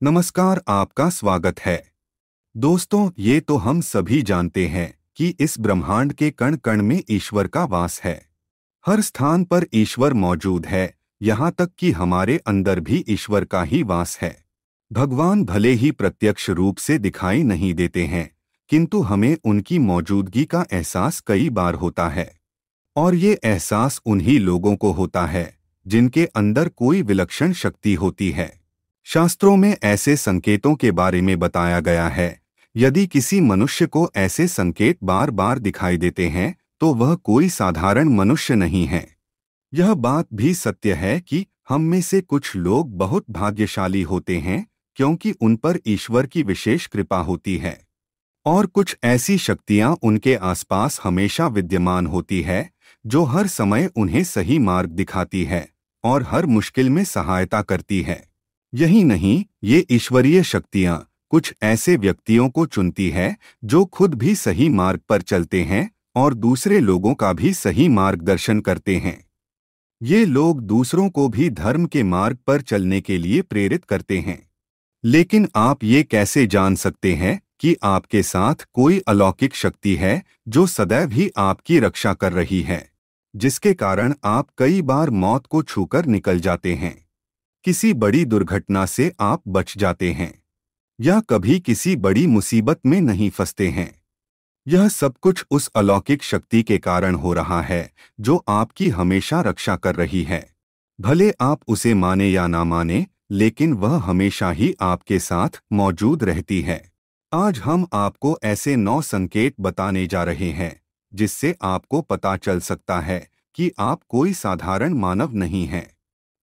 नमस्कार, आपका स्वागत है। दोस्तों, ये तो हम सभी जानते हैं कि इस ब्रह्मांड के कण कण में ईश्वर का वास है। हर स्थान पर ईश्वर मौजूद है, यहाँ तक कि हमारे अंदर भी ईश्वर का ही वास है। भगवान भले ही प्रत्यक्ष रूप से दिखाई नहीं देते हैं, किंतु हमें उनकी मौजूदगी का एहसास कई बार होता है। और ये एहसास उन्हीं लोगों को होता है जिनके अंदर कोई विलक्षण शक्ति होती है। शास्त्रों में ऐसे संकेतों के बारे में बताया गया है। यदि किसी मनुष्य को ऐसे संकेत बार बार दिखाई देते हैं तो वह कोई साधारण मनुष्य नहीं है। यह बात भी सत्य है कि हम में से कुछ लोग बहुत भाग्यशाली होते हैं, क्योंकि उन पर ईश्वर की विशेष कृपा होती है। और कुछ ऐसी शक्तियां उनके आसपास हमेशा विद्यमान होती है जो हर समय उन्हें सही मार्ग दिखाती है और हर मुश्किल में सहायता करती है। यही नहीं, ये ईश्वरीय शक्तियां कुछ ऐसे व्यक्तियों को चुनती है जो खुद भी सही मार्ग पर चलते हैं और दूसरे लोगों का भी सही मार्गदर्शन करते हैं। ये लोग दूसरों को भी धर्म के मार्ग पर चलने के लिए प्रेरित करते हैं। लेकिन आप ये कैसे जान सकते हैं कि आपके साथ कोई अलौकिक शक्ति है जो सदैव ही आपकी रक्षा कर रही है, जिसके कारण आप कई बार मौत को छूकर निकल जाते हैं? किसी बड़ी दुर्घटना से आप बच जाते हैं या कभी किसी बड़ी मुसीबत में नहीं फंसते हैं। यह सब कुछ उस अलौकिक शक्ति के कारण हो रहा है जो आपकी हमेशा रक्षा कर रही है। भले आप उसे माने या ना माने, लेकिन वह हमेशा ही आपके साथ मौजूद रहती है। आज हम आपको ऐसे 9 संकेत बताने जा रहे हैं जिससे आपको पता चल सकता है कि आप कोई साधारण मानव नहीं हैं।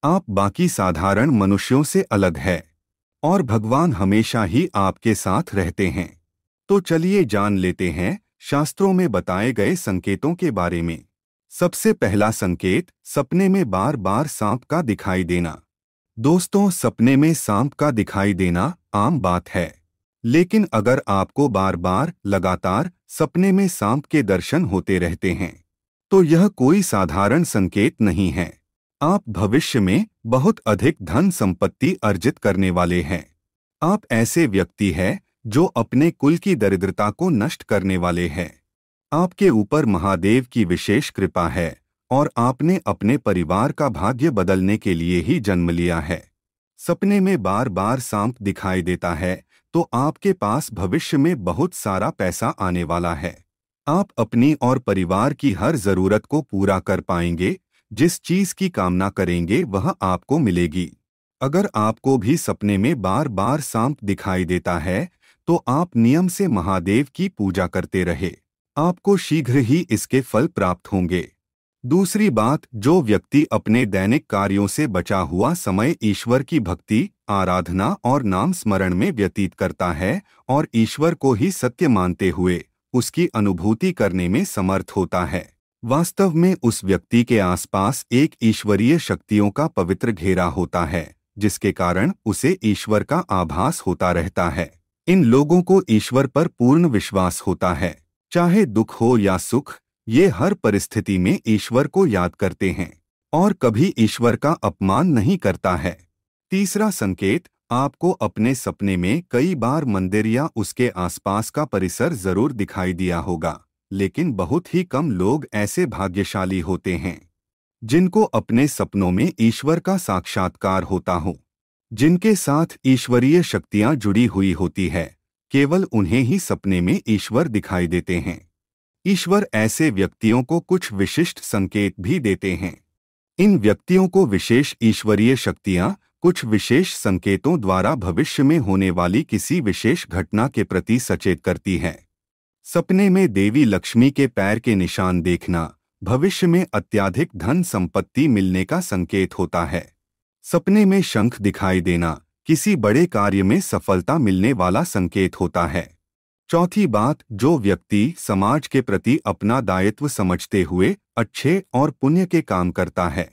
आप बाकी साधारण मनुष्यों से अलग है और भगवान हमेशा ही आपके साथ रहते हैं। तो चलिए जान लेते हैं शास्त्रों में बताए गए संकेतों के बारे में। सबसे पहला संकेत, सपने में बार बार सांप का दिखाई देना। दोस्तों, सपने में सांप का दिखाई देना आम बात है, लेकिन अगर आपको बार बार लगातार सपने में सांप के दर्शन होते रहते हैं तो यह कोई साधारण संकेत नहीं है। आप भविष्य में बहुत अधिक धन संपत्ति अर्जित करने वाले हैं। आप ऐसे व्यक्ति हैं जो अपने कुल की दरिद्रता को नष्ट करने वाले हैं। आपके ऊपर महादेव की विशेष कृपा है और आपने अपने परिवार का भाग्य बदलने के लिए ही जन्म लिया है। सपने में बार बार सांप दिखाई देता है तो आपके पास भविष्य में बहुत सारा पैसा आने वाला है। आप अपनी और परिवार की हर जरूरत को पूरा कर पाएंगे। जिस चीज की कामना करेंगे वह आपको मिलेगी। अगर आपको भी सपने में बार बार सांप दिखाई देता है तो आप नियम से महादेव की पूजा करते रहे। आपको शीघ्र ही इसके फल प्राप्त होंगे। दूसरी बात, जो व्यक्ति अपने दैनिक कार्यों से बचा हुआ समय ईश्वर की भक्ति, आराधना और नाम स्मरण में व्यतीत करता है और ईश्वर को ही सत्य मानते हुए उसकी अनुभूति करने में समर्थ होता है, वास्तव में उस व्यक्ति के आसपास एक ईश्वरीय शक्तियों का पवित्र घेरा होता है, जिसके कारण उसे ईश्वर का आभास होता रहता है। इन लोगों को ईश्वर पर पूर्ण विश्वास होता है। चाहे दुख हो या सुख, ये हर परिस्थिति में ईश्वर को याद करते हैं और कभी ईश्वर का अपमान नहीं करता है। तीसरा संकेत, आपको अपने सपने में कई बार मंदिर या उसके आसपास का परिसर जरूर दिखाई दिया होगा, लेकिन बहुत ही कम लोग ऐसे भाग्यशाली होते हैं जिनको अपने सपनों में ईश्वर का साक्षात्कार होता हो। जिनके साथ ईश्वरीय शक्तियां जुड़ी हुई होती है, केवल उन्हें ही सपने में ईश्वर दिखाई देते हैं। ईश्वर ऐसे व्यक्तियों को कुछ विशिष्ट संकेत भी देते हैं। इन व्यक्तियों को विशेष ईश्वरीय शक्तियां कुछ विशेष संकेतों द्वारा भविष्य में होने वाली किसी विशेष घटना के प्रति सचेत करती है। सपने में देवी लक्ष्मी के पैर के निशान देखना भविष्य में अत्यधिक धन संपत्ति मिलने का संकेत होता है। सपने में शंख दिखाई देना किसी बड़े कार्य में सफलता मिलने वाला संकेत होता है। चौथी बात, जो व्यक्ति समाज के प्रति अपना दायित्व समझते हुए अच्छे और पुण्य के काम करता है,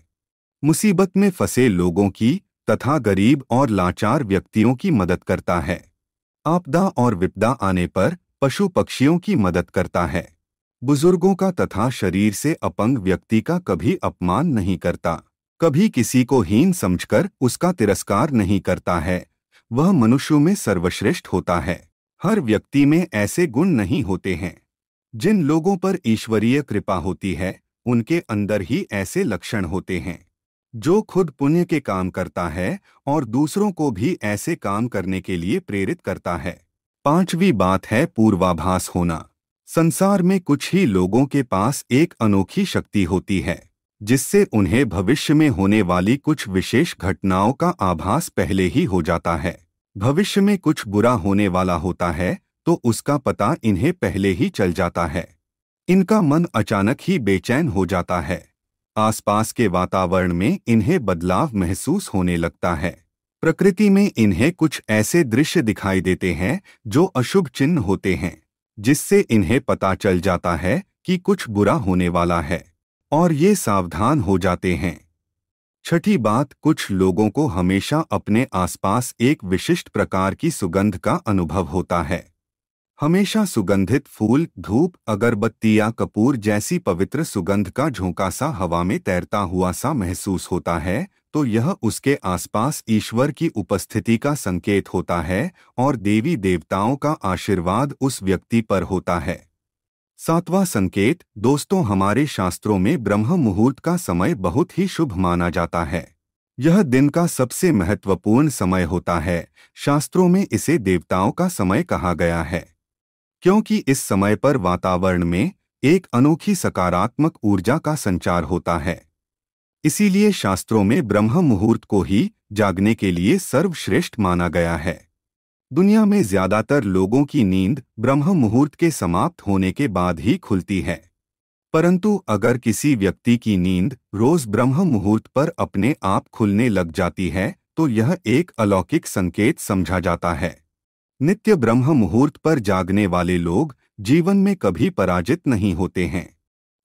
मुसीबत में फंसे लोगों की तथा गरीब और लाचार व्यक्तियों की मदद करता है, आपदा और विपदा आने पर पशु पक्षियों की मदद करता है, बुजुर्गों का तथा शरीर से अपंग व्यक्ति का कभी अपमान नहीं करता, कभी किसी को हीन समझकर उसका तिरस्कार नहीं करता है, वह मनुष्यों में सर्वश्रेष्ठ होता है। हर व्यक्ति में ऐसे गुण नहीं होते हैं। जिन लोगों पर ईश्वरीय कृपा होती है, उनके अंदर ही ऐसे लक्षण होते हैं। जो खुद पुण्य के काम करता है और दूसरों को भी ऐसे काम करने के लिए प्रेरित करता है। पांचवी बात है पूर्वाभास होना। संसार में कुछ ही लोगों के पास एक अनोखी शक्ति होती है, जिससे उन्हें भविष्य में होने वाली कुछ विशेष घटनाओं का आभास पहले ही हो जाता है। भविष्य में कुछ बुरा होने वाला होता है तो उसका पता इन्हें पहले ही चल जाता है। इनका मन अचानक ही बेचैन हो जाता है। आसपास के वातावरण में इन्हें बदलाव महसूस होने लगता है। प्रकृति में इन्हें कुछ ऐसे दृश्य दिखाई देते हैं जो अशुभ चिन्ह होते हैं, जिससे इन्हें पता चल जाता है कि कुछ बुरा होने वाला है और ये सावधान हो जाते हैं। छठी बात, कुछ लोगों को हमेशा अपने आसपास एक विशिष्ट प्रकार की सुगंध का अनुभव होता है। हमेशा सुगंधित फूल, धूप, अगरबत्ती या कपूर जैसी पवित्र सुगंध का झोंका सा हवा में तैरता हुआ सा महसूस होता है, तो यह उसके आसपास ईश्वर की उपस्थिति का संकेत होता है और देवी देवताओं का आशीर्वाद उस व्यक्ति पर होता है। सातवां संकेत, दोस्तों, हमारे शास्त्रों में ब्रह्म मुहूर्त का समय बहुत ही शुभ माना जाता है। यह दिन का सबसे महत्वपूर्ण समय होता है। शास्त्रों में इसे देवताओं का समय कहा गया है, क्योंकि इस समय पर वातावरण में एक अनोखी सकारात्मक ऊर्जा का संचार होता है। इसीलिए शास्त्रों में ब्रह्म मुहूर्त को ही जागने के लिए सर्वश्रेष्ठ माना गया है। दुनिया में ज्यादातर लोगों की नींद ब्रह्म मुहूर्त के समाप्त होने के बाद ही खुलती है, परंतु अगर किसी व्यक्ति की नींद रोज ब्रह्म मुहूर्त पर अपने आप खुलने लग जाती है तो यह एक अलौकिक संकेत समझा जाता है। नित्य ब्रह्म मुहूर्त पर जागने वाले लोग जीवन में कभी पराजित नहीं होते हैं।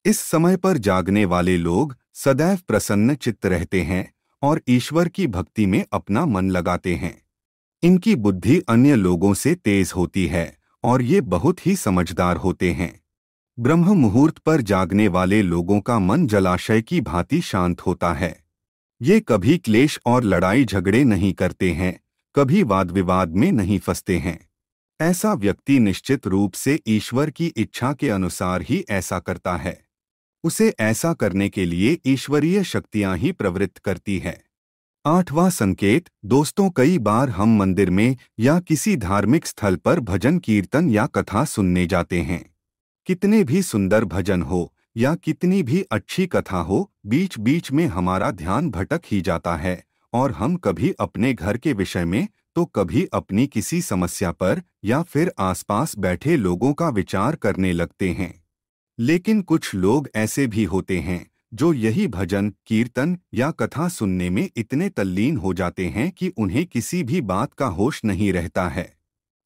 इस समय पर जागने वाले लोग सदैव प्रसन्न चित्त रहते हैं और ईश्वर की भक्ति में अपना मन लगाते हैं। इनकी बुद्धि अन्य लोगों से तेज होती है और ये बहुत ही समझदार होते हैं। ब्रह्म मुहूर्त पर जागने वाले लोगों का मन जलाशय की भांति शांत होता है। ये कभी क्लेश और लड़ाई झगड़े नहीं करते हैं, कभी वाद विवाद में नहीं फंसते हैं। ऐसा व्यक्ति निश्चित रूप से ईश्वर की इच्छा के अनुसार ही ऐसा करता है। उसे ऐसा करने के लिए ईश्वरीय शक्तियां ही प्रवृत्त करती है। आठवां संकेत, दोस्तों, कई बार हम मंदिर में या किसी धार्मिक स्थल पर भजन कीर्तन या कथा सुनने जाते हैं। कितने भी सुंदर भजन हो या कितनी भी अच्छी कथा हो, बीच बीच में हमारा ध्यान भटक ही जाता है और हम कभी अपने घर के विषय में तो कभी अपनी किसी समस्या पर या फिर आसपास बैठे लोगों का विचार करने लगते हैं। लेकिन कुछ लोग ऐसे भी होते हैं जो यही भजन, कीर्तन या कथा सुनने में इतने तल्लीन हो जाते हैं कि उन्हें किसी भी बात का होश नहीं रहता है।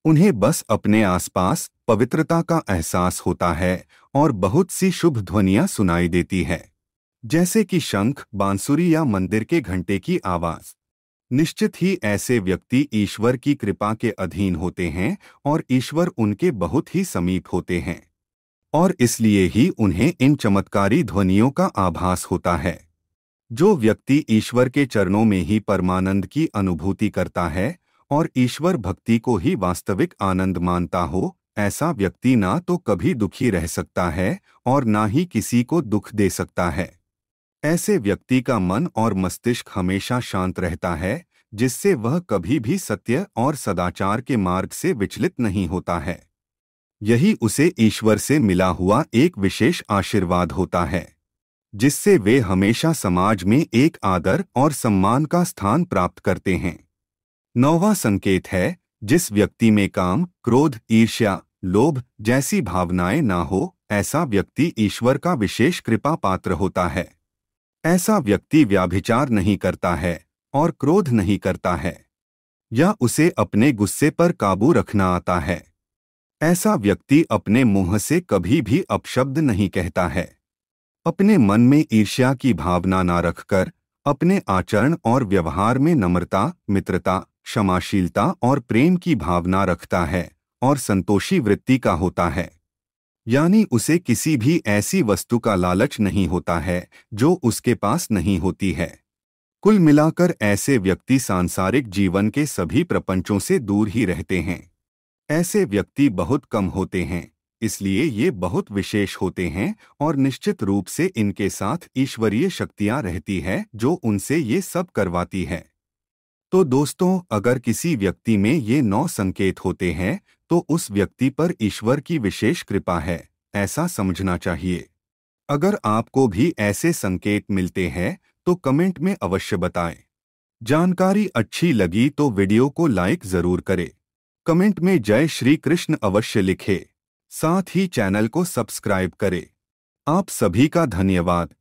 उन्हें बस अपने आसपास पवित्रता का एहसास होता है और बहुत सी शुभ ध्वनियां सुनाई देती है, जैसे कि शंख, बांसुरी या मंदिर के घंटे की आवाज। निश्चित ही ऐसे व्यक्ति ईश्वर की कृपा के अधीन होते हैं और ईश्वर उनके बहुत ही समीप होते हैं और इसलिए ही उन्हें इन चमत्कारी ध्वनियों का आभास होता है। जो व्यक्ति ईश्वर के चरणों में ही परमानंद की अनुभूति करता है और ईश्वर भक्ति को ही वास्तविक आनंद मानता हो, ऐसा व्यक्ति ना तो कभी दुखी रह सकता है और ना ही किसी को दुख दे सकता है। ऐसे व्यक्ति का मन और मस्तिष्क हमेशा शांत रहता है, जिससे वह कभी भी सत्य और सदाचार के मार्ग से विचलित नहीं होता है। यही उसे ईश्वर से मिला हुआ एक विशेष आशीर्वाद होता है, जिससे वे हमेशा समाज में एक आदर और सम्मान का स्थान प्राप्त करते हैं। नौवां संकेत है, जिस व्यक्ति में काम, क्रोध, ईर्ष्या, लोभ जैसी भावनाएं ना हो, ऐसा व्यक्ति ईश्वर का विशेष कृपा पात्र होता है। ऐसा व्यक्ति व्याभिचार नहीं करता है और क्रोध नहीं करता है या उसे अपने गुस्से पर काबू रखना आता है। ऐसा व्यक्ति अपने मुंह से कभी भी अपशब्द नहीं कहता है। अपने मन में ईर्ष्या की भावना ना रखकर अपने आचरण और व्यवहार में नम्रता, मित्रता, क्षमाशीलता और प्रेम की भावना रखता है और संतोषी वृत्ति का होता है। यानी उसे किसी भी ऐसी वस्तु का लालच नहीं होता है जो उसके पास नहीं होती है। कुल मिलाकर ऐसे व्यक्ति सांसारिक जीवन के सभी प्रपंचों से दूर ही रहते हैं। ऐसे व्यक्ति बहुत कम होते हैं, इसलिए ये बहुत विशेष होते हैं और निश्चित रूप से इनके साथ ईश्वरीय शक्तियां रहती है जो उनसे ये सब करवाती है। तो दोस्तों, अगर किसी व्यक्ति में ये 9 संकेत होते हैं तो उस व्यक्ति पर ईश्वर की विशेष कृपा है, ऐसा समझना चाहिए। अगर आपको भी ऐसे संकेत मिलते हैं तो कमेंट में अवश्य बताएं। जानकारी अच्छी लगी तो वीडियो को लाइक जरूर करें। कमेंट में जय श्री कृष्ण अवश्य लिखें। साथ ही चैनल को सब्सक्राइब करें। आप सभी का धन्यवाद।